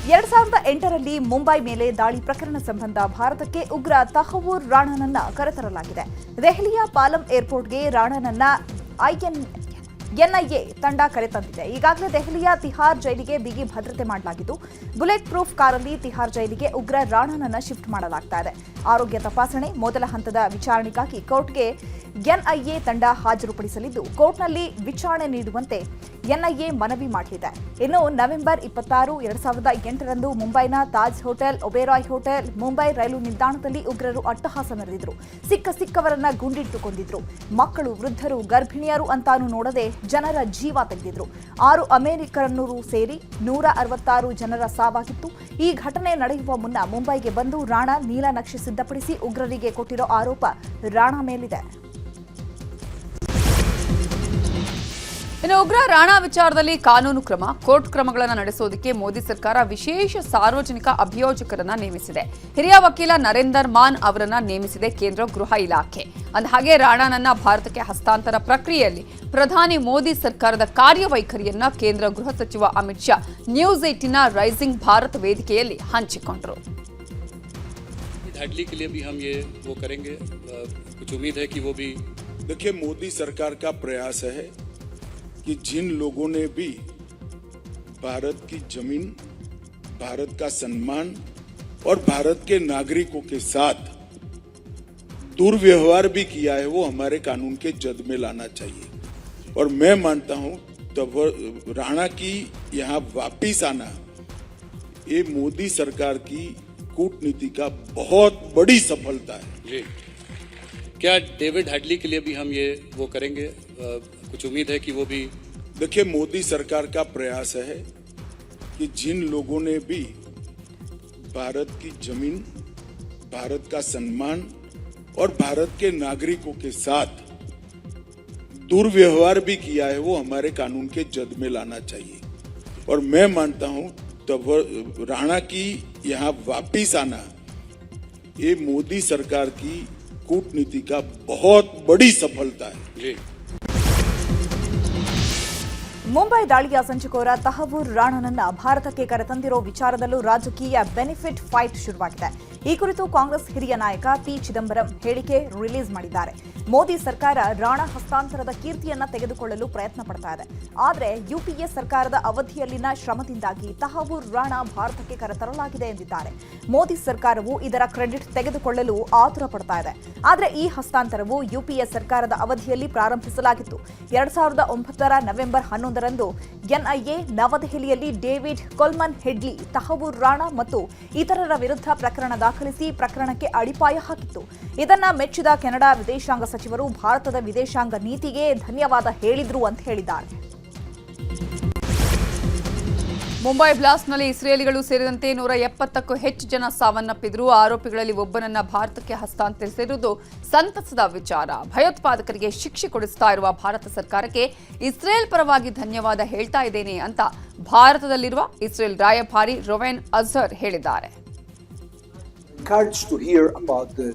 2008ರಲ್ಲಿ ಮುಂಬೈ ಮೇಲೆ ದಾಳಿ ಪ್ರಕರಣ ಸಂಬಂಧ ಭಾರತಕ್ಕೆ ಉಗ್ರ ತಹವೂರ್ ರಾಣಾನನ್ನ ಕರೆತರಲಾಗಿದೆ. ದೆಹಲಿಯ ಪಾಲಂ ಏರ್ಪೋರ್ಟ್ಗೆ ರಾಣಾನನ್ನ ಎನ್ಐಎ ತಂಡ ಕರೆತಂದಿದೆ. ಈಗಾಗಲೇ ದೆಹಲಿಯ ತಿಹಾರ್ ಜೈಲಿಗೆ ಬಿಗಿ ಭದ್ರತೆ ಮಾಡಲಾಗಿದ್ದು, ಬುಲೆಟ್ ಪ್ರೂಫ್ ಕಾರಲ್ಲಿ ತಿಹಾರ್ ಜೈಲಿಗೆ ಉಗ್ರ ರಾಣಾನನ್ನ ಶಿಫ್ಟ್ ಮಾಡಲಾಗ್ತಾ ಇದೆ. ಆರೋಗ್ಯ ತಪಾಸಣೆ, ಮೊದಲ ಹಂತದ ವಿಚಾರಣೆಗಾಗಿ ಕೋರ್ಟ್ಗೆ ಎನ್ಐಎ ತಂಡ ಹಾಜರುಪಡಿಸಲಿದ್ದು, ಕೋರ್ಟ್ನಲ್ಲಿ ವಿಚಾರಣೆ ನೀಡುವಂತೆ ಎನ್ಐಎ ಮನವಿ ಮಾಡಲಿದೆ. ಇನ್ನು ನವೆಂಬರ್ 26, 2008ರಂದು ಮುಂಬೈನ ತಾಜ್ ಹೋಟೆಲ್, ಒಬೇರಾಯ್ ಹೋಟೆಲ್, ಮುಂಬೈ ರೈಲು ನಿಲ್ದಾಣದಲ್ಲಿ ಉಗ್ರರು ಅಟ್ಟಹಾಸ ನಡೆದಿದ್ರು. ಸಿಕ್ಕವರನ್ನ ಗುಂಡಿಟ್ಟು ಕೊಂದಿದ್ರು. ಮಕ್ಕಳು, ವೃದ್ಧರು, ಗರ್ಭಿಣಿಯರು ಅಂತಾನು ನೋಡದೆ ಜನರ ಜೀವ ತೆಗೆದಿದ್ರು. 6 ಅಮೆರಿಕನ್ನರು ಸೇರಿ 166 ಜನರ ಸಾವಾಗಿತ್ತು. ಈ ಘಟನೆ ನಡೆಯುವ ಮುನ್ನ ಮುಂಬೈಗೆ ಬಂದು ರಾಣಾ ನೀಲನಕ್ಷೆ ಸಿದ್ಧಪಡಿಸಿ ಉಗ್ರರಿಗೆ ಕೊಟ್ಟಿರೋ ಆರೋಪ ರಾಣಾ ಮೇಲಿದೆ. ಇನ್ನು ಉಗ್ರ ರಾಣಾ ವಿಚಾರದಲ್ಲಿ ಕಾನೂನು ಕ್ರಮ, ಕೋರ್ಟ್ ಕ್ರಮಗಳನ್ನು ನಡೆಸೋದಕ್ಕೆ ಮೋದಿ ಸರ್ಕಾರ ವಿಶೇಷ ಸಾರ್ವಜನಿಕ ಅಭಿಯೋಜಕರನ್ನ ನೇಮಿಸಿದೆ. ಹಿರಿಯ ವಕೀಲ ನರೇಂದರ್ ಮಾನ್ ಅವರನ್ನ ನೇಮಿಸಿದೆ ಕೇಂದ್ರ ಗೃಹ ಇಲಾಖೆ. ಅಂದಹಾಗೆ ರಾಣಾನನ್ನ ಭಾರತಕ್ಕೆ ಹಸ್ತಾಂತರ ಪ್ರಕ್ರಿಯೆಯಲ್ಲಿ ಪ್ರಧಾನಿ ಮೋದಿ ಸರ್ಕಾರದ ಕಾರ್ಯವೈಖರಿಯನ್ನ ಕೇಂದ್ರ ಗೃಹ ಸಚಿವ ಅಮಿತ್ ಶಾ ನ್ಯೂಸ್ 18ನ ರೈಸಿಂಗ್ ಭಾರತ್ ವೇದಿಕೆಯಲ್ಲಿ ಹಂಚಿಕೊಂಡರು. देखिए, मोदी सरकार का प्रयास है कि जिन लोगों ने भी भारत की जमीन, भारत का सम्मान और भारत के नागरिकों के साथ दुर्व्यवहार भी किया है, वो हमारे कानून के जद में लाना चाहिए. और मैं मानता हूं तब राणा की यहाँ वापिस आना ये मोदी सरकार की कूटनीति का बहुत बड़ी सफलता है. जी, क्या डेविड हेडली के लिए भी हम ये वो करेंगे? कुछ उम्मीद है कि वो भी? देखिए, मोदी सरकार का प्रयास है कि जिन लोगों ने भी भारत की जमीन, भारत का सम्मान और भारत के नागरिकों के साथ दुर्व्यवहार भी किया है, वो हमारे कानून के जद में लाना चाहिए. और मैं मानता हूं तब राणा की यहाँ वापिस आना ये मोदी सरकार की कूटनीति का बहुत बड़ी सफलता है. जी. ಮುಂಬೈ ದಾಳಿಯ ಸಂಚುಕೋರ ತಹವೂರ್ ರಾಣಾನನ್ನ ಭಾರತಕ್ಕೆ ಕರೆತಂದಿರೋ ವಿಚಾರದಲ್ಲೂ ರಾಜಕೀಯ ಬೆನಿಫಿಟ್ ಫೈಟ್ ಶುರುವಾಗಿದೆ. ಈ ಕುರಿತು ಕಾಂಗ್ರೆಸ್ ಹಿರಿಯ ನಾಯಕ ಪಿ ಚಿದಂಬರಂ ಹೇಳಿಕೆ ರಿಲೀಸ್ ಮಾಡಿದ್ದಾರೆ. ಮೋದಿ ಸರ್ಕಾರ ರಾಣಾ ಹಸ್ತಾಂತರದ ಕೀರ್ತಿಯನ್ನ ತೆಗೆದುಕೊಳ್ಳಲು ಪ್ರಯತ್ನ ಪಡ್ತಾ ಇದೆ. ಆದರೆ ಯುಪಿಎ ಸರ್ಕಾರದ ಅವಧಿಯಲ್ಲಿನ ಶ್ರಮದಿಂದಾಗಿ ತಹವೂರ್ ರಾಣಾ ಭಾರತಕ್ಕೆ ಕರೆತರಲಾಗಿದೆ ಎಂದಿದ್ದಾರೆ. ಮೋದಿ ಸರ್ಕಾರವು ಇದರ ಕ್ರೆಡಿಟ್ ತೆಗೆದುಕೊಳ್ಳಲು ಆತುರ ಪಡ್ತಾ ಇದೆ. ಆದರೆ ಈ ಹಸ್ತಾಂತರವು ಯುಪಿಎ ಸರ್ಕಾರದ ಅವಧಿಯಲ್ಲಿ ಪ್ರಾರಂಭಿಸಲಾಗಿತ್ತು. 2009ರ ನವೆಂಬರ್ 11ರಂದು ಎನ್ಐಎ ನವದೆಹಲಿಯಲ್ಲಿ ಡೇವಿಡ್ ಕೋಲ್ಮನ್ ಹೆಡ್ಲಿ, ತಹವೂರ್ ರಾಣಾ ಮತ್ತು ಇತರರ ವಿರುದ್ಧ ಪ್ರಕರಣ ದಾಖಲಿಸಿ ಪ್ರಕರಣಕ್ಕೆ ಅಡಿಪಾಯ ಹಾಕಿತ್ತು. ಇದನ್ನ ಮೆಚ್ಚಿದ ಕೆನಡಾ ವಿದೇಶಾಂಗ ಸಚಿವರು ಭಾರತದ ವಿದೇಶಾಂಗ ನೀತಿಗೆ ಧನ್ಯವಾದ ಹೇಳಿದ್ರು ಅಂತ ಹೇಳಿದ್ದಾರೆ. ಮುಂಬೈ ಬ್ಲಾಸ್ಟ್ನಲ್ಲಿ ಇಸ್ರೇಲಿಗಳು ಸೇರಿದಂತೆ 170ಕ್ಕೂ ಹೆಚ್ಚು ಜನ ಸಾವನ್ನಪ್ಪಿದ್ರು. ಆರೋಪಿಗಳಲ್ಲಿ ಒಬ್ಬನನ್ನ ಭಾರತಕ್ಕೆ ಹಸ್ತಾಂತರಿಸಿರುವುದು ಸಂತಸದ ವಿಚಾರ. ಭಯೋತ್ಪಾದಕರಿಗೆ ಶಿಕ್ಷೆ ಕೊಡಿಸ್ತಾ ಇರುವ ಭಾರತ ಸರ್ಕಾರಕ್ಕೆ ಇಸ್ರೇಲ್ ಪರವಾಗಿ ಧನ್ಯವಾದ ಹೇಳ್ತಾ ಇದ್ದೇನೆ ಅಂತ ಭಾರತದಲ್ಲಿರುವ ಇಸ್ರೇಲ್ ರಾಯಭಾರಿ ರೋವೆನ್ ಅಜರ್ ಹೇಳಿದ್ದಾರೆ. Encouraged to hear about the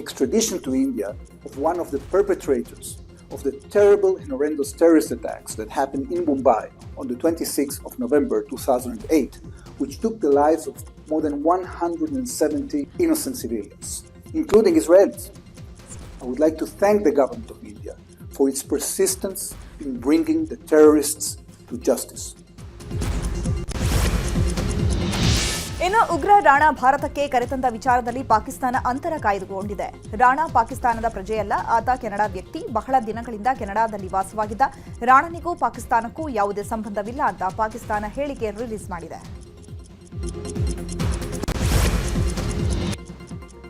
extradition to India of one of the perpetrators of the terrible and horrendous terrorist attacks that happened in Mumbai on the 26th of November 2008, which took the lives of more than 170 innocent civilians, including Israelis. I would like to thank the government of India for its persistence in bringing the terrorists to justice. ಇನ್ನು ಉಗ್ರ ರಾಣಾ ಭಾರತಕ್ಕೆ ಕರೆತಂದ ವಿಚಾರದಲ್ಲಿ ಪಾಕಿಸ್ತಾನ ಅಂತರ ಕಾಯ್ದುಕೊಂಡಿದೆ. ರಾಣಾ ಪಾಕಿಸ್ತಾನದ ಪ್ರಜೆಯಲ್ಲ, ಆತ Canada ವ್ಯಕ್ತಿ. ಬಹಳ ದಿನಗಳಿಂದ ಕೆನಡಾದಲ್ಲಿ ವಾಸವಾಗಿದ್ದ. ರಾಣನಿಗೂ ಪಾಕಿಸ್ತಾನಕ್ಕೂ ಯಾವುದೇ ಸಂಬಂಧವಿಲ್ಲ ಅಂತ ಪಾಕಿಸ್ತಾನ ಹೇಳಿಕೆ ರಿಲೀಸ್ ಮಾಡಿದೆ.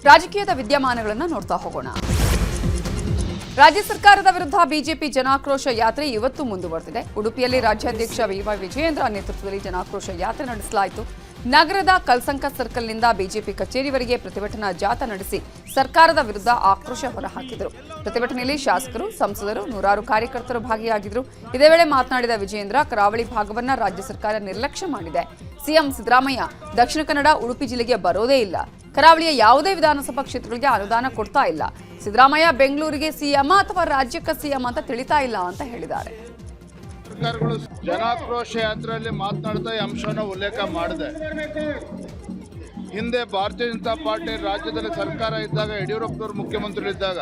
ರಾಜಕೀಯದ ವಿದ್ಯಮಾನಗಳನ್ನು ನೋಡ್ತಾ ಹೋಗೋಣ. ರಾಜ್ಯ ಸರ್ಕಾರದ ವಿರುದ್ಧ ಬಿಜೆಪಿ ಜನಾಕ್ರೋಶ ಯಾತ್ರೆ ಇವತ್ತು ಮುಂದುವರೆದಿದೆ. ಉಡುಪಿಯಲ್ಲಿ ರಾಜ್ಯಾಧ್ಯಕ್ಷ ಬಿವೈ ವಿಜಯೇಂದ್ರ ನೇತೃತ್ವದಲ್ಲಿ ಜನಾಕ್ರೋಶ ಯಾತ್ರೆ ನಡೆಸಲಾಯಿತು. ನಗರದ ಕಲ್ಸಂಕ ಸರ್ಕಲ್ನಿಂದ ಬಿಜೆಪಿ ಕಚೇರಿವರೆಗೆ ಪ್ರತಿಭಟನಾ ಜಾಥಾ ನಡೆಸಿ ಸರ್ಕಾರದ ವಿರುದ್ಧ ಆಕ್ರೋಶ ಹೊರಹಾಕಿದರು. ಪ್ರತಿಭಟನೆಯಲ್ಲಿ ಶಾಸಕರು, ಸಂಸದರು, ನೂರಾರು ಕಾರ್ಯಕರ್ತರು ಭಾಗಿಯಾಗಿದ್ದರು. ಇದೇ ವೇಳೆ ಮಾತನಾಡಿದ ವಿಜಯೇಂದ್ರ, ಕರಾವಳಿ ಭಾಗವನ್ನ ರಾಜ್ಯ ಸರ್ಕಾರ ನಿರ್ಲಕ್ಷ್ಯ ಮಾಡಿದೆ. ಸಿಎಂ ಸಿದ್ದರಾಮಯ್ಯ ದಕ್ಷಿಣ ಕನ್ನಡ, ಉಡುಪಿ ಜಿಲ್ಲೆಗೆ ಬರೋದೇ ಇಲ್ಲ. ಕರಾವಳಿಯ ಯಾವುದೇ ವಿಧಾನಸಭಾ ಕ್ಷೇತ್ರಗಳಿಗೆ ಅನುದಾನ ಕೊಡ್ತಾ ಇಲ್ಲ. ಸಿದ್ದರಾಮಯ್ಯ ಬೆಂಗಳೂರಿಗೆ ಸಿಎಂ ಅಥವಾ ರಾಜ್ಯಕ್ಕೆ ಸಿಎಂ ಅಂತ ತಿಳಿತಾ ಇಲ್ಲ ಅಂತ ಹೇಳಿದ್ದಾರೆ. ಸರ್ಕಾರಗಳು ಜನಾಕ್ರೋಶ ಯಾತ್ರೆಯಲ್ಲಿ ಮಾತನಾಡ್ತಾ ಈ ಅಂಶವನ್ನು ಉಲ್ಲೇಖ ಮಾಡಿದೆ. ಹಿಂದೆ ಭಾರತೀಯ ಜನತಾ ಪಾರ್ಟಿ ರಾಜ್ಯದಲ್ಲಿ ಸರ್ಕಾರ ಇದ್ದಾಗ, ಯಡಿಯೂರಪ್ಪನವರು ಮುಖ್ಯಮಂತ್ರಿಗಳಿದ್ದಾಗ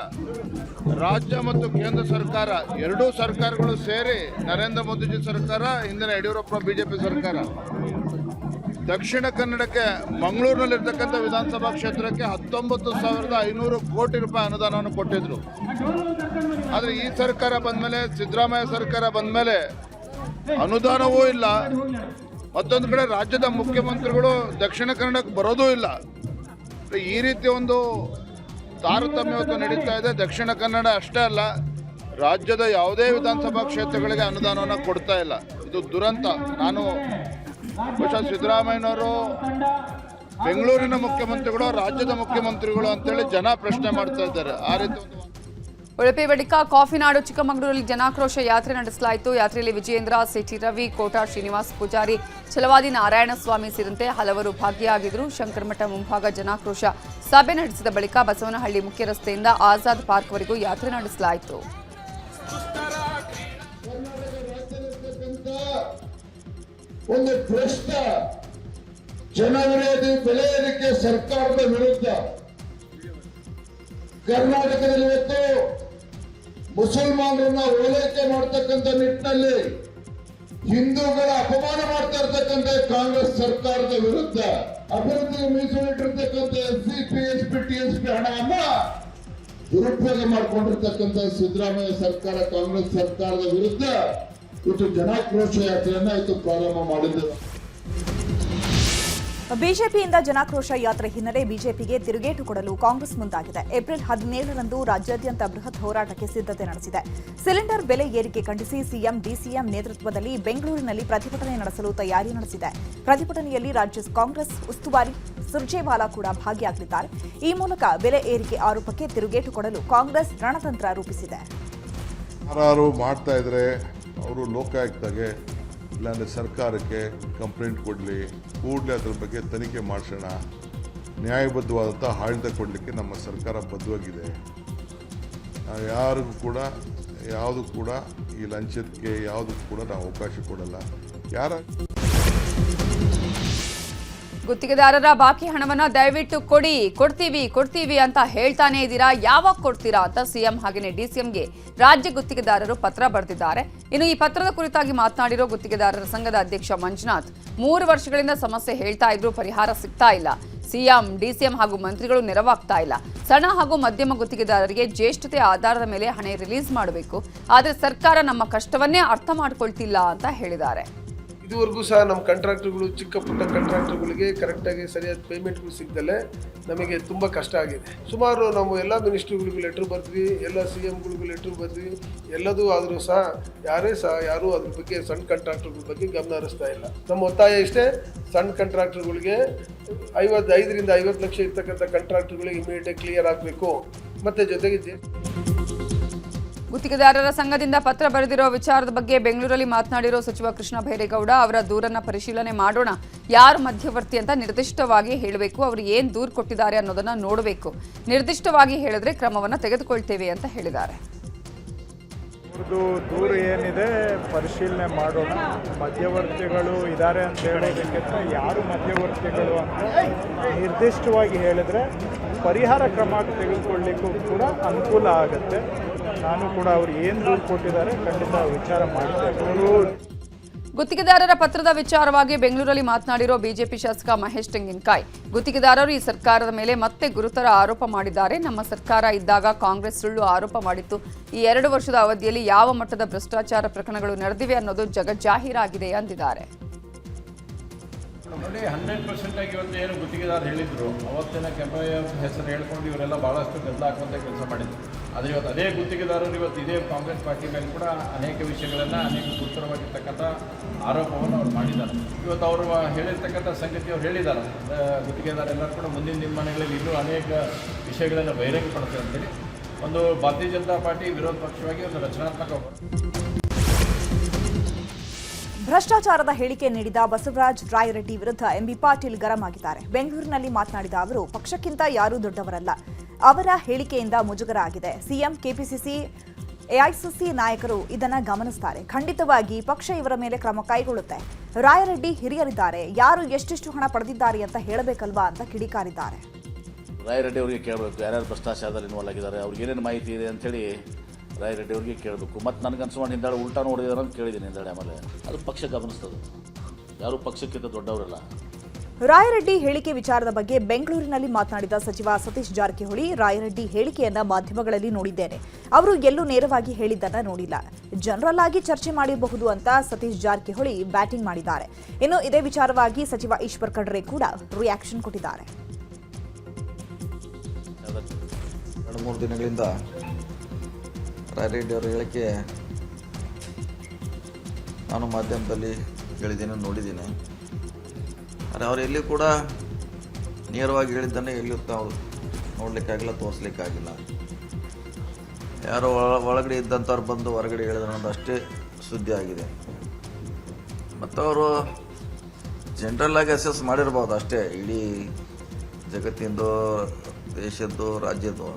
ರಾಜ್ಯ ಮತ್ತು ಕೇಂದ್ರ ಸರ್ಕಾರ ಎರಡೂ ಸರ್ಕಾರಗಳು ಸೇರಿ ನರೇಂದ್ರ ಮೋದಿಜಿ ಸರ್ಕಾರ, ಹಿಂದಿನ ಯಡಿಯೂರಪ್ಪ ಬಿಜೆಪಿ ಸರ್ಕಾರ ದಕ್ಷಿಣ ಕನ್ನಡಕ್ಕೆ ಮಂಗಳೂರಿನಲ್ಲಿರ್ತಕ್ಕಂಥ ವಿಧಾನಸಭಾ ಕ್ಷೇತ್ರಕ್ಕೆ 19,500 ಕೋಟಿ ರೂಪಾಯಿ ಅನುದಾನವನ್ನು ಕೊಟ್ಟಿದ್ರು. ಆದರೆ ಈ ಸರ್ಕಾರ ಬಂದಮೇಲೆ, ಸಿದ್ದರಾಮಯ್ಯ ಸರ್ಕಾರ ಬಂದಮೇಲೆ ಅನುದಾನವೂ ಇಲ್ಲ. ಮತ್ತೊಂದು ಕಡೆ ರಾಜ್ಯದ ಮುಖ್ಯಮಂತ್ರಿಗಳು ದಕ್ಷಿಣ ಕನ್ನಡಕ್ಕೆ ಬರೋದೂ ಇಲ್ಲ. ಈ ರೀತಿ ಒಂದು ತಾರತಮ್ಯ ನಡೀತಾ ಇದೆ. ದಕ್ಷಿಣ ಕನ್ನಡ ಅಷ್ಟೇ ಅಲ್ಲ, ರಾಜ್ಯದ ಯಾವುದೇ ವಿಧಾನಸಭಾ ಕ್ಷೇತ್ರಗಳಿಗೆ ಅನುದಾನವನ್ನು ಕೊಡ್ತಾ ಇಲ್ಲ. ಇದು ದುರಂತ. ನಾನು ಬಹುಶಃ ಸಿದ್ದರಾಮಯ್ಯನವರು ಬೆಂಗಳೂರಿನ ಮುಖ್ಯಮಂತ್ರಿಗಳು, ರಾಜ್ಯದ ಮುಖ್ಯಮಂತ್ರಿಗಳು ಅಂತೇಳಿ ಜನ ಪ್ರಶ್ನೆ ಮಾಡ್ತಾ ಇದ್ದಾರೆ. ಆ ರೀತಿ ಉಡುಪಿ ಬಳಿಕ ಕಾಫಿನಾಡು ಚಿಕ್ಕಮಗಳೂರಲ್ಲಿ ಜನಾಕ್ರೋಶ ಯಾತ್ರೆ ನಡೆಸಲಾಯಿತು. ಯಾತ್ರೆಯಲ್ಲಿ ವಿಜಯೇಂದ್ರ, ಸಿಟಿ ರವಿ, ಕೋಟಾ ಶ್ರೀನಿವಾಸ್ ಪೂಜಾರಿ, ಛಲವಾದಿ ನಾರಾಯಣಸ್ವಾಮಿ ಸೇರಿದಂತೆ ಹಲವರು ಭಾಗಿಯಾಗಿದ್ದರು. ಶಂಕರಮಠ ಮುಂಭಾಗ ಜನಾಕ್ರೋಶ ಸಭೆ ನಡೆಸಿದ ಬಳಿಕ ಬಸವನಹಳ್ಳಿ ಮುಖ್ಯ ರಸ್ತೆಯಿಂದ ಆಜಾದ್ ಪಾರ್ಕ್ವರೆಗೂ ಯಾತ್ರೆ ನಡೆಸಲಾಯಿತು. ಒಂದು ಭ್ರಷ್ಟ ಜನವಿರೋಧಿ ಬೆಲೆ ಏರಿಕೆ ಸರ್ಕಾರದ ವಿರುದ್ಧ ಕರ್ನಾಟಕದಲ್ಲಿ ಇವತ್ತು ಮುಸಲ್ಮಾನರನ್ನ ಓಲೈಕೆ ಮಾಡ್ತಕ್ಕಂಥ ನಿಟ್ಟಿನಲ್ಲಿ ಹಿಂದೂಗಳ ಅಪಮಾನ ಮಾಡ್ತಾ ಇರ್ತಕ್ಕಂಥ ಕಾಂಗ್ರೆಸ್ ಸರ್ಕಾರದ ವಿರುದ್ಧ ಅಭಿವೃದ್ಧಿಗೆ ಮೀಸಲಿಟ್ಟಿರ್ತಕ್ಕಂಥ SC, PSP, TSP ಹಣವನ್ನ ದುರುಪಯೋಗ ಮಾಡಿಕೊಂಡಿರ್ತಕ್ಕಂಥ ಸಿದ್ದರಾಮಯ್ಯ ಸರ್ಕಾರ, ಕಾಂಗ್ರೆಸ್ ಸರ್ಕಾರದ ವಿರುದ್ಧ ಇವತ್ತು ಜನಾಕ್ರೋಶ ಯಾತ್ರೆಯನ್ನ ಪ್ರಾರಂಭ ಮಾಡಿದ್ದೇವೆ. ಬಿಜೆಪಿಯಿಂದ ಜನಾಕ್ರೋಶ ಯಾತ್ರೆ ಹಿನ್ನೆಲೆ ಬಿಜೆಪಿಗೆ ತಿರುಗೇಟು ಕೊಡಲು ಕಾಂಗ್ರೆಸ್ ಮುಂದಾಗಿದೆ. ಏಪ್ರಿಲ್ 17ರಂದು ರಾಜ್ಯಾದ್ಯಂತ ಬೃಹತ್ ಹೋರಾಟಕ್ಕೆ ಸಿದ್ಧತೆ ನಡೆಸಿದೆ. ಸಿಲಿಂಡರ್ ಬೆಲೆ ಏರಿಕೆ ಖಂಡಿಸಿ ಸಿಎಂ, ಡಿಸಿಎಂ ನೇತೃತ್ವದಲ್ಲಿ ಬೆಂಗಳೂರಿನಲ್ಲಿ ಪ್ರತಿಭಟನೆ ನಡೆಸಲು ತಯಾರಿ ನಡೆಸಿದೆ. ಪ್ರತಿಭಟನೆಯಲ್ಲಿ ರಾಜ್ಯ ಕಾಂಗ್ರೆಸ್ ಉಸ್ತುವಾರಿ ಸುರ್ಜೇವಾಲಾ ಕೂಡ ಭಾಗಿಯಾಗಲಿದ್ದಾರೆ. ಈ ಮೂಲಕ ಬೆಲೆ ಏರಿಕೆ ಆರೋಪಕ್ಕೆ ತಿರುಗೇಟು ಕೊಡಲು ಕಾಂಗ್ರೆಸ್ ರಣತಂತ್ರ ರೂಪಿಸಿದೆ. ಯಾರು ಮಾಡ್ತಾ ಇದ್ರೆ ಅವರು ಲೋಕಾಯುಕ್ತಗೆ ಇಲ್ಲಾಂದರೆ ಸರ್ಕಾರಕ್ಕೆ ಕಂಪ್ಲೇಂಟ್ ಕೊಡಲಿ, ಕೂಡಲೇ ಅದ್ರ ಬಗ್ಗೆ ತನಿಖೆ ಮಾಡಿಸೋಣ. ನ್ಯಾಯಬದ್ಧವಾದಂಥ ಆಡಳಿತ ಕೊಡಲಿಕ್ಕೆ ನಮ್ಮ ಸರ್ಕಾರ ಬದ್ಧವಾಗಿದೆ. ನಾವು ಯಾರಿಗೂ ಕೂಡ ಯಾವುದೂ ಕೂಡ ಈ ಲಂಚಕ್ಕೆ ಯಾವುದಕ್ಕೂ ಕೂಡ ನಾವು ಅವಕಾಶ ಕೊಡಲ್ಲ. ಗುತ್ತಿಗೆದಾರರ ಬಾಕಿ ಹಣವನ್ನ ದಯವಿಟ್ಟು ಕೊಡ್ತೀವಿ ಅಂತ ಹೇಳ್ತಾನೆ ಇದ್ದೀರಾ, ಯಾವಾಗ ಕೊಡ್ತೀರಾ ಅಂತ ಸಿಎಂ ಹಾಗೆಯೇ ಡಿಸಿಎಂಗೆ ರಾಜ್ಯ ಗುತ್ತಿಗೆದಾರರು ಪತ್ರ ಬರೆದಿದ್ದಾರೆ. ಇನ್ನು ಈ ಪತ್ರದ ಕುರಿತಾಗಿ ಮಾತನಾಡಿರೋ ಗುತ್ತಿಗೆದಾರರ ಸಂಘದ ಅಧ್ಯಕ್ಷ ಮಂಜುನಾಥ್, 3 ವರ್ಷಗಳಿಂದ ಸಮಸ್ಯೆ ಹೇಳ್ತಾ ಇದ್ರು, ಪರಿಹಾರ ಸಿಗ್ತಾ ಇಲ್ಲ. ಸಿಎಂ, ಡಿಸಿಎಂ ಹಾಗೂ ಮಂತ್ರಿಗಳು ನೆರವಾಗ್ತಾ ಇಲ್ಲ. ಸಣ್ಣ ಹಾಗೂ ಮಧ್ಯಮ ಗುತ್ತಿಗೆದಾರರಿಗೆ ಜ್ಯೇಷ್ಠತೆ ಆಧಾರದ ಮೇಲೆ ಹಣ ರಿಲೀಸ್ ಮಾಡಬೇಕು, ಆದರೆ ಸರ್ಕಾರ ನಮ್ಮ ಕಷ್ಟವನ್ನೇ ಅರ್ಥ ಮಾಡ್ಕೊಳ್ತಿಲ್ಲ ಅಂತ ಹೇಳಿದ್ದಾರೆ. ಇದುವರೆಗೂ ಸಹ ನಮ್ಮ ಕಾಂಟ್ರಾಕ್ಟರ್ಗಳು, ಚಿಕ್ಕ ಪುಟ್ಟ ಕಾಂಟ್ರಾಕ್ಟರ್ಗಳಿಗೆ ಕರೆಕ್ಟಾಗಿ ಸರಿಯಾದ ಪೇಮೆಂಟ್ಗಳು ಸಿಗ್ದಲೆ ನಮಗೆ ತುಂಬ ಕಷ್ಟ ಆಗಿದೆ. ಸುಮಾರು ನಾವು ಎಲ್ಲ ಮಿನಿಸ್ಟ್ರಿಗಳಿಗೂ ಲೆಟ್ರ್ ಬರ್ದ್ವಿ, ಎಲ್ಲ CMಗಳಿಗೂ ಲೆಟ್ರ್ ಬರ್ದ್ವಿ. ಎಲ್ಲದೂ ಆದರೂ ಸಹ ಯಾರೂ ಅದ್ರ ಬಗ್ಗೆ, ಸಣ್ಣ ಕಾಂಟ್ರಾಕ್ಟರ್ಗಳ ಬಗ್ಗೆ ಗಮನ ಹರಿಸ್ತಾ ಇಲ್ಲ. ನಮ್ಮ ಒತ್ತಾಯ ಇಷ್ಟೇ, ಸಣ್ಣ ಕಾಂಟ್ರಾಕ್ಟರ್ಗಳಿಗೆ 55ರಿಂದ 50 ಲಕ್ಷ ಇರ್ತಕ್ಕಂಥ ಕಾಂಟ್ರಾಕ್ಟರ್ಗಳಿಗೆ ಇಮಿಡಿಯೇಟಾಗಿ ಕ್ಲಿಯರ್ ಆಗಬೇಕು. ಮತ್ತು ಜೊತೆಗೆ ಗುತ್ತಿಗೆದಾರರ ಸಂಘದಿಂದ ಪತ್ರ ಬರೆದಿರೋ ವಿಚಾರದ ಬಗ್ಗೆ ಬೆಂಗಳೂರಲ್ಲಿ ಮಾತನಾಡಿರೋ ಸಚಿವ ಕೃಷ್ಣ ಬೈರೇಗೌಡ, ಅವರ ದೂರನ್ನ ಪರಿಶೀಲನೆ ಮಾಡೋಣ. ಯಾರು ಮಧ್ಯವರ್ತಿ ಅಂತ ನಿರ್ದಿಷ್ಟವಾಗಿ ಹೇಳಬೇಕು. ಅವರು ಏನು ದೂರು ಕೊಟ್ಟಿದ್ದಾರೆ ಅನ್ನೋದನ್ನ ನೋಡಬೇಕು. ನಿರ್ದಿಷ್ಟವಾಗಿ ಹೇಳಿದ್ರೆ ಕ್ರಮವನ್ನು ತೆಗೆದುಕೊಳ್ತೇವೆ ಅಂತ ಹೇಳಿದ್ದಾರೆ. ಅವ್ರದ್ದು ದೂರು ಏನಿದೆ ಪರಿಶೀಲನೆ ಮಾಡೋಣ. ಮಧ್ಯವರ್ತಿಗಳು ಇದ್ದಾರೆ ಅಂತ ಹೇಳೋದಕ್ಕಿಂತ ಯಾರು ಮಧ್ಯವರ್ತಿಗಳು ಅಂತ ನಿರ್ದಿಷ್ಟವಾಗಿ ಹೇಳಿದ್ರೆ ಪರಿಹಾರ ಕ್ರಮ ತೆಗೆದುಕೊಳ್ಳಿಕ್ಕೂ ಕೂಡ ಅನುಕೂಲ ಆಗುತ್ತೆ. ನಾನು ಕೂಡ ಅವ್ರು ಏನು ದೂರು ಕೊಟ್ಟಿದ್ದಾರೆ ಖಂಡಿತ ವಿಚಾರ ಮಾಡ್ತೇವೆ. ಗುತ್ತಿಗೆದಾರರ ಪತ್ರದ ವಿಚಾರವಾಗಿ ಬೆಂಗಳೂರಲ್ಲಿ ಮಾತನಾಡಿರೋ ಬಿಜೆಪಿ ಶಾಸಕ ಮಹೇಶ್ ತೆಂಗಿನಕಾಯಿ, ಗುತ್ತಿಗೆದಾರರು ಈ ಸರ್ಕಾರದ ಮೇಲೆ ಮತ್ತೆ ಗುರುತರ ಆರೋಪ ಮಾಡಿದ್ದಾರೆ. ನಮ್ಮ ಸರ್ಕಾರ ಇದ್ದಾಗ ಕಾಂಗ್ರೆಸ್ ಸುಳ್ಳು ಆರೋಪ ಮಾಡಿತ್ತು. ಈ 2 ವರ್ಷದ ಅವಧಿಯಲ್ಲಿ ಯಾವ ಮಟ್ಟದ ಭ್ರಷ್ಟಾಚಾರ ಪ್ರಕರಣಗಳು ನಡೆದಿವೆ ಅನ್ನೋದು ಜಗಜ್ಜಾಹೀರಾಗಿದೆ ಎಂದಿದ್ದಾರೆ. ನೋಡಿ, 100% ಆಗಿ ಇವತ್ತು ಏನು ಗುತ್ತಿಗೆದಾರ ಹೇಳಿದ್ರು, ಅವತ್ತಿನ ಕೆಂಪಯ್ಯ ಹೆಸರು ಹೇಳ್ಕೊಂಡು ಇವರೆಲ್ಲ ಭಾಳಷ್ಟು ಗದ್ದಲ ಹಾಕುವಂಥ ಕೆಲಸ ಮಾಡಿದ್ರು. ಆದರೆ ಇವತ್ತು ಅದೇ ಗುತ್ತಿಗೆದಾರರು ಇವತ್ತು ಇದೇ ಕಾಂಗ್ರೆಸ್ ಪಾರ್ಟಿ ಮೇಲೆ ಕೂಡ ಅನೇಕ ವಿಷಯಗಳನ್ನು, ಅನೇಕ ಗುರುತರವಾಗಿರ್ತಕ್ಕಂಥ ಆರೋಪವನ್ನು ಅವ್ರು ಮಾಡಿದ್ದಾರೆ. ಇವತ್ತು ಅವರು ಹೇಳಿರ್ತಕ್ಕಂಥ ಸಂಗತಿ ಅವ್ರು ಹೇಳಿದ್ದಾರೆ, ಗುತ್ತಿಗೆದಾರ ಎಲ್ಲರೂ ಕೂಡ ಮುಂದಿನ ದಿನಮಾನಗಳಲ್ಲಿ ಇನ್ನೂ ಅನೇಕ ವಿಷಯಗಳನ್ನು ಬಹಿರಂಗಪಡ್ತಾರೆ ಅಂತೇಳಿ ಒಂದು ಭಾರತೀಯ ಜನತಾ ಪಾರ್ಟಿ ವಿರೋಧ ಪಕ್ಷವಾಗಿ ಒಂದು ರಚನಾತ್ಮಕ ಭ್ರಷ್ಟಾಚಾರದ ಹೇಳಿಕೆ ನೀಡಿದ ಬಸವರಾಜ ರಾಯರೆಡ್ಡಿ ವಿರುದ್ಧ ಎಂಬಿ ಪಾಟೀಲ್ ಗರಂ ಆಗಿದ್ದಾರೆ. ಬೆಂಗಳೂರಿನಲ್ಲಿ ಮಾತನಾಡಿದ ಅವರು, ಪಕ್ಷಕ್ಕಿಂತ ಯಾರೂ ದೊಡ್ಡವರಲ್ಲ, ಅವರ ಹೇಳಿಕೆಯಿಂದ ಮುಜುಗರ ಆಗಿದೆ. ಸಿಎಂ, ಕೆಪಿಸಿಸಿ ಎಐಸಿಸಿ ನಾಯಕರು ಇದನ್ನ ಗಮನಿಸ್ತಾರೆ. ಖಂಡಿತವಾಗಿ ಪಕ್ಷ ಇವರ ಮೇಲೆ ಕ್ರಮ ಕೈಗೊಳ್ಳುತ್ತೆ. ರಾಯರೆಡ್ಡಿ ಹಿರಿಯರಿದ್ದಾರೆ, ಯಾರು ಎಷ್ಟೆಷ್ಟು ಹಣ ಪಡೆದಿದ್ದಾರೆ ಅಂತ ಹೇಳಬೇಕಲ್ವಾ ಅಂತ ಕಿಡಿಕಾರಿದ್ದಾರೆ. ರಾಯರೆಡ್ಡಿ ಅವರಿಗೆ ಕೇಳಬೇಕು, ಯಾರ್ಯಾರು ಭ್ರಷ್ಟಾಚಾರದಲ್ಲಿ ಇನ್ವಾಲ್ವ್ ಆಗಿದ್ದಾರೆ, ಅವ್ರಿಗೆ ಏನೇನು ಮಾಹಿತಿ ಇದೆ ಅಂತೇಳಿ ರಾಯರೆಡ್ಡಿ ಅವರಿಗೆ ಕೇಳಬೇಕು. ಮತ್ತು ನನಗೆ ಅನ್ಸ್ಕೊಂಡು ಹಿಂದಾಳೆ ಉಲ್ಟಾ ನೋಡಿದಾರೆ ಅಂತ ಕೇಳಿದ್ದೀನಿ ಹಿಂದಾಳೆ. ಆಮೇಲೆ ಅದು ಪಕ್ಷ ಗಮನಿಸ್ತದೆ, ಯಾರು ಪಕ್ಷಕ್ಕಿಂತ ದೊಡ್ಡವರಲ್ಲ. ರಾಯರೆಡ್ಡಿ ಹೇಳಿಕೆ ವಿಚಾರದ ಬಗ್ಗೆ ಬೆಂಗಳೂರಿನಲ್ಲಿ ಮಾತನಾಡಿದ ಸಚಿವ ಸತೀಶ್ ಜಾರಕಿಹೊಳಿ, ರಾಯರೆಡ್ಡಿ ಹೇಳಿಕೆಯನ್ನ ಮಾಧ್ಯಮಗಳಲ್ಲಿ ನೋಡಿದ್ದೇನೆ, ಅವರು ಎಲ್ಲೂ ನೇರವಾಗಿ ಹೇಳಿದ್ದನ್ನ ನೋಡಿಲ್ಲ, ಜನರಲ್ ಆಗಿ ಚರ್ಚೆ ಮಾಡಿರಬಹುದು ಅಂತ ಸತೀಶ್ ಜಾರಕಿಹೊಳಿ ಬ್ಯಾಟಿಂಗ್ ಮಾಡಿದ್ದಾರೆ. ಇನ್ನು ಇದೇ ವಿಚಾರವಾಗಿ ಸಚಿವ ಈಶ್ವರ್ ಖಂಡ್ರೆ ಕೂಡ ರಿಯಾಕ್ಷನ್ ಕೊಟ್ಟಿದ್ದಾರೆ. 2-3 ದಿನಗಳಿಂದ ರಾಯರೆಡ್ಡಿ ಅವರ ಹೇಳಿಕೆ ನಾನು ಮಾಧ್ಯಮದಲ್ಲಿ ಹೇಳಿದ್ದೀನಿ, ನೋಡಿದ್ದೀನಿ. ಆದರೆ ಅವರು ಎಲ್ಲಿ ಕೂಡ ನೇರವಾಗಿ ಹೇಳಿದ್ದನ್ನೇ ಎಲ್ಲಿಯೂ ತಾವು ನೋಡಲಿಕ್ಕಾಗಿಲ್ಲ, ತೋರಿಸ್ಲಿಕ್ಕಾಗಿಲ್ಲ. ಯಾರೋ ಒಳಗಡೆ ಇದ್ದಂಥವ್ರು ಬಂದು ಹೊರಗಡೆ ಹೇಳಿದ್ರು ಅನ್ನೋದು ಅಷ್ಟೇ ಸುದ್ದಿ ಆಗಿದೆ. ಮತ್ತು ಅವರು ಜನರಲ್ ಆಗಿ ಅಸೆಸ್ ಮಾಡಿರ್ಬೋದು ಅಷ್ಟೇ, ಇಡೀ ಜಗತ್ತಿಂದು, ದೇಶದ್ದು, ರಾಜ್ಯದ್ದು.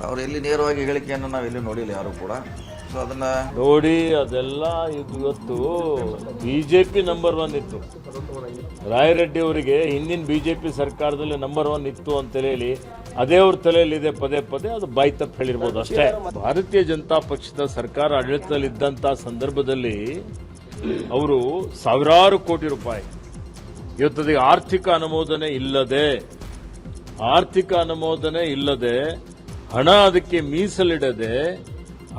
ಅವ್ರು ಎಲ್ಲಿ ನೇರವಾಗಿ ಹೇಳಿಕೆಯನ್ನು ನಾವು ಎಲ್ಲಿ ನೋಡಿಲ್ಲ ಯಾರು ಕೂಡ. ಸೊ ಅದನ್ನ ನೋಡಿ, ಅದೆಲ್ಲ ಇವತ್ತು ಬಿಜೆಪಿ ನಂಬರ್ 1 ಇತ್ತು. ರಾಯರೆಡ್ಡಿ ಅವರಿಗೆ ಹಿಂದಿನ ಬಿಜೆಪಿ ಸರ್ಕಾರದಲ್ಲಿ ನಂಬರ್ 1 ಇತ್ತು ಅಂತ ಹೇಳಿ ಅದೇ ಅವ್ರ ತಲೆಯಲ್ಲಿದೆ, ಪದೇ ಪದೇ ಅದು ಬಾಯಿ ತಪ್ಪು ಹೇಳಿರ್ಬೋದು ಅಷ್ಟೇ. ಭಾರತೀಯ ಜನತಾ ಪಕ್ಷದ ಸರ್ಕಾರ ಆಡಳಿತದಲ್ಲಿದ್ದಂಥ ಸಂದರ್ಭದಲ್ಲಿ ಅವರು ಸಾವಿರಾರು ಕೋಟಿ ರೂಪಾಯಿ ಇವತ್ತದಿಗೆ ಆರ್ಥಿಕ ಅನುಮೋದನೆ ಇಲ್ಲದೆ ಹಣ ಅದಕ್ಕೆ ಮೀಸಲಿಡದೆ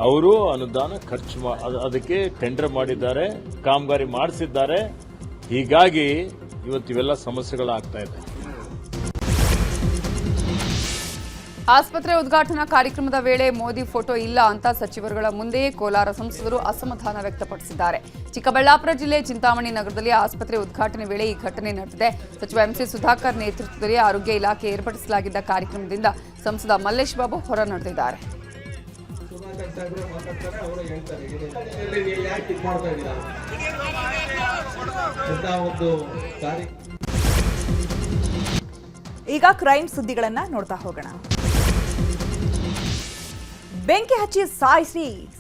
ಅವರು ಅನುದಾನ ಖರ್ಚು ಅದಕ್ಕೆ ಟೆಂಡರ್ ಮಾಡಿದ್ದಾರೆ, ಕಾಮಗಾರಿ ಮಾಡಿಸಿದ್ದಾರೆ. ಹೀಗಾಗಿ ಇವತ್ತಿವೆಲ್ಲ ಸಮಸ್ಯೆಗಳಾಗ್ತಾ ಇದೆ. ಆಸ್ಪತ್ರೆ ಉದ್ಘಾಟನಾ ಕಾರ್ಯಕ್ರಮದ ವೇಳೆ ಮೋದಿ ಫೋಟೋ ಇಲ್ಲ ಅಂತ ಸಚಿವರುಗಳ ಮುಂದೆಯೇ ಕೋಲಾರ ಸಂಸದರು ಅಸಮಾಧಾನ ವ್ಯಕ್ತಪಡಿಸಿದ್ದಾರೆ. ಚಿಕ್ಕಬಳ್ಳಾಪುರ ಜಿಲ್ಲೆ ಚಿಂತಾಮಣಿ ನಗರದಲ್ಲಿ ಆಸ್ಪತ್ರೆ ಉದ್ಘಾಟನೆ ವೇಳೆ ಈ ಘಟನೆ ನಡೆದಿದೆ. ಸಚಿವ ಎಂಸಿ ಸುಧಾಕರ್ ನೇತೃತ್ವದಲ್ಲಿ ಆರೋಗ್ಯ ಇಲಾಖೆ ಏರ್ಪಡಿಸಲಾಗಿದ್ದ ಕಾರ್ಯಕ್ರಮದಿಂದ ಸಂಸದ ಮಲ್ಲೇಶ್ ಬಾಬು ಹೊರ ನಡೆದಿದ್ದಾರೆ. ಈಗ ಕ್ರೈಮ್ ಸುದ್ದಿಗಳನ್ನ ನೋಡ್ತಾ ಹೋಗೋಣ. ಬೆಂಕಿ ಹಚ್ಚಿ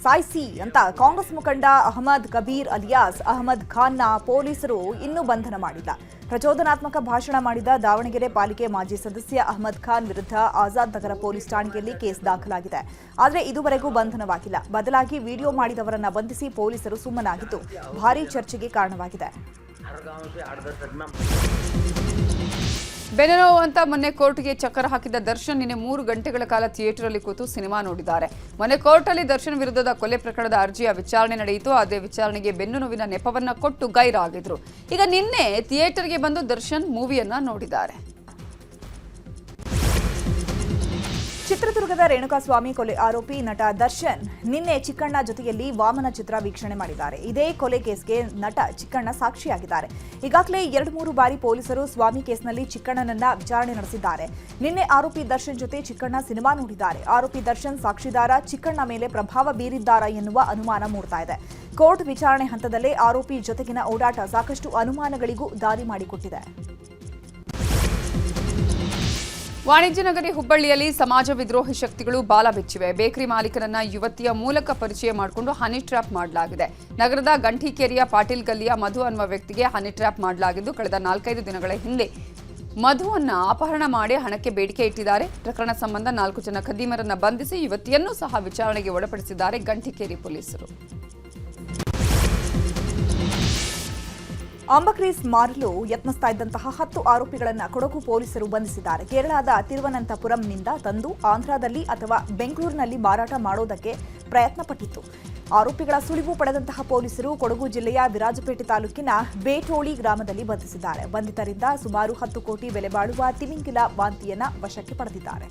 ಸಾಯಿಸಿ ಅಂತ ಕಾಂಗ್ರೆಸ್ ಮುಖಂಡ ಅಹಮದ್ ಕಬೀರ್ ಅಲಿಯಾಸ್ ಅಹಮದ್ ಖಾನ್ನ ಪೊಲೀಸರು ಇನ್ನೂ ಬಂಧನ ಮಾಡಿಲ್ಲ. ಪ್ರಚೋದನಾತ್ಮಕ ಭಾಷಣ ಮಾಡಿದ ದಾವಣಗೆರೆ ಪಾಲಿಕೆ ಮಾಜಿ ಸದಸ್ಯ ಅಹಮದ್ ಖಾನ್ ವಿರುದ್ಧ ಆಜಾದ್ ನಗರ ಪೊಲೀಸ್ ಠಾಣೆಯಲ್ಲಿ ಕೇಸ್ ದಾಖಲಾಗಿದೆ. ಆದರೆ ಇದುವರೆಗೂ ಬಂಧನವಾಗಿಲ್ಲ. ಬದಲಾಗಿ ವಿಡಿಯೋ ಮಾಡಿದವರನ್ನ ಬಂಧಿಸಿ ಪೊಲೀಸರು ಸುಮ್ಮನಾಗಿದ್ದು ಭಾರೀ ಚರ್ಚೆಗೆ ಕಾರಣವಾಗಿದೆ. ಬೆನ್ನೋವು ಅಂತ ಮೊನ್ನೆ ಕೋರ್ಟ್ಗೆ ಚಕ್ಕರ್ ಹಾಕಿದ್ದ ದರ್ಶನ್ ನಿನ್ನೆ 3 ಗಂಟೆಗಳ ಕಾಲ ಥಿಯೇಟರ್ ಅಲ್ಲಿ ಕೂತು ಸಿನಿಮಾ ನೋಡಿದ್ದಾರೆ. ಮೊನ್ನೆ ಕೋರ್ಟಲ್ಲಿ ದರ್ಶನ್ ವಿರುದ್ಧದ ಕೊಲೆ ಪ್ರಕರಣದ ಅರ್ಜಿಯ ವಿಚಾರಣೆ ನಡೆಯಿತು. ಅದೇ ವಿಚಾರಣೆಗೆ ಬೆನ್ನು ನೋವಿನ ನೆಪವನ್ನ ಕೊಟ್ಟು ಗೈರಾಗಿದ್ರು. ಈಗ ನಿನ್ನೆ ಥಿಯೇಟರ್ಗೆ ಬಂದು ದರ್ಶನ್ ಮೂವಿಯನ್ನ ನೋಡಿದ್ದಾರೆ. ಚಿತ್ರದುರ್ಗದ ರೇಣುಕಾಸ್ವಾಮಿ ಕೊಲೆ ಆರೋಪಿ ನಟ ದರ್ಶನ್ ನಿನ್ನೆ ಚಿಕ್ಕಣ್ಣ ಜೊತೆಯಲ್ಲಿ ವಾಮನ ಚಿತ್ರ ವೀಕ್ಷಣೆ ಮಾಡಿದ್ದಾರೆ. ಇದೇ ಕೊಲೆ ಕೇಸ್ಗೆ ನಟ ಚಿಕ್ಕಣ್ಣ ಸಾಕ್ಷಿಯಾಗಿದ್ದಾರೆ. ಈಗಾಗಲೇ 2-3 ಬಾರಿ ಪೊಲೀಸರು ಸ್ವಾಮಿ ಕೇಸ್ನಲ್ಲಿ ಚಿಕ್ಕಣ್ಣನನ್ನ ವಿಚಾರಣೆ ನಡೆಸಿದ್ದಾರೆ. ನಿನ್ನೆ ಆರೋಪಿ ದರ್ಶನ್ ಜೊತೆ ಚಿಕ್ಕಣ್ಣ ಸಿನಿಮಾ ನೋಡಿದ್ದಾರೆ. ಆರೋಪಿ ದರ್ಶನ್ ಸಾಕ್ಷಿದಾರ ಚಿಕ್ಕಣ್ಣ ಮೇಲೆ ಪ್ರಭಾವ ಬೀರಿದ್ದಾರಾ ಎನ್ನುವ ಅನುಮಾನ ಮೂಡ್ತಾ ಇದೆ. ಕೋರ್ಟ್ ವಿಚಾರಣೆ ಹಂತದಲ್ಲೇ ಆರೋಪಿ ಜೊತೆಗಿನ ಓಡಾಟ ಸಾಕಷ್ಟು ಅನುಮಾನಗಳಿಗೂ ದಾರಿ ಮಾಡಿಕೊಟ್ಟಿದೆ. ವಾಣಿಜ್ಯ ನಗರಿ ಹುಬ್ಬಳ್ಳಿಯಲ್ಲಿ ಸಮಾಜ ವಿದ್ರೋಹಿ ಶಕ್ತಿಗಳು ಬಾಲ ಬಿಚ್ಚಿವೆ. ಬೇಕರಿ ಮಾಲೀಕರನ್ನ ಯುವತಿಯ ಮೂಲಕ ಪರಿಚಯ ಮಾಡಿಕೊಂಡು ಹನಿ ಟ್ರ್ಯಾಪ್ ಮಾಡಲಾಗಿದೆ. ನಗರದ ಗಂಠಿಕೇರಿಯ ಪಾಟೀಲ್ ಗಲ್ಲಿಯ ಮಧು ಅನ್ನುವ ವ್ಯಕ್ತಿಗೆ ಹನಿ ಟ್ರ್ಯಾಪ್ ಮಾಡಲಾಗಿದ್ದು, ಕಳೆದ 4-5 ದಿನಗಳ ಹಿಂದೆ ಮಧುವನ್ನ ಅಪಹರಣ ಮಾಡಿ ಹಣಕ್ಕೆ ಬೇಡಿಕೆ ಇಟ್ಟಿದ್ದಾರೆ. ಪ್ರಕರಣ ಸಂಬಂಧ 4 ಜನ ಖದೀಮರನ್ನ ಬಂಧಿಸಿ ಯುವತಿಯನ್ನೂ ಸಹ ವಿಚಾರಣೆಗೆ ಒಳಪಡಿಸಿದ್ದಾರೆ ಗಂಠಿಕೇರಿ ಪೊಲೀಸರು. ಆಂಬಕ್ರೀಸ್ ಮಾರಲು ಯತ್ನಿಸ್ತಾ ಇದ್ದಂತಹ 10 ಆರೋಪಿಗಳನ್ನು ಕೊಡಗು ಪೊಲೀಸರು ಬಂಧಿಸಿದ್ದಾರೆ. ಕೇರಳದ ತಿರುವನಂತಪುರಂನಿಂದ ತಂದು ಆಂಧ್ರದಲ್ಲಿ ಅಥವಾ ಬೆಂಗಳೂರಿನಲ್ಲಿ ಮಾರಾಟ ಮಾಡೋದಕ್ಕೆ ಪ್ರಯತ್ನ ಪಟ್ಟಿತ್ತು. ಆರೋಪಿಗಳ ಸುಳಿವು ಪಡೆದಂತಹ ಪೊಲೀಸರು ಕೊಡಗು ಜಿಲ್ಲೆಯ ವಿರಾಜಪೇಟೆ ತಾಲೂಕಿನ ಬೇಟೋಳಿ ಗ್ರಾಮದಲ್ಲಿ ಬಂಧಿಸಿದ್ದಾರೆ. ಬಂಧಿತರಿಂದ ಸುಮಾರು 10 ಕೋಟಿ ಬೆಲೆ ಬಾಳುವ ತಿಮಿಂಗಿಲ ವಾಂತಿಯನ್ನ ವಶಕ್ಕೆ ಪಡೆದಿದ್ದಾರೆ.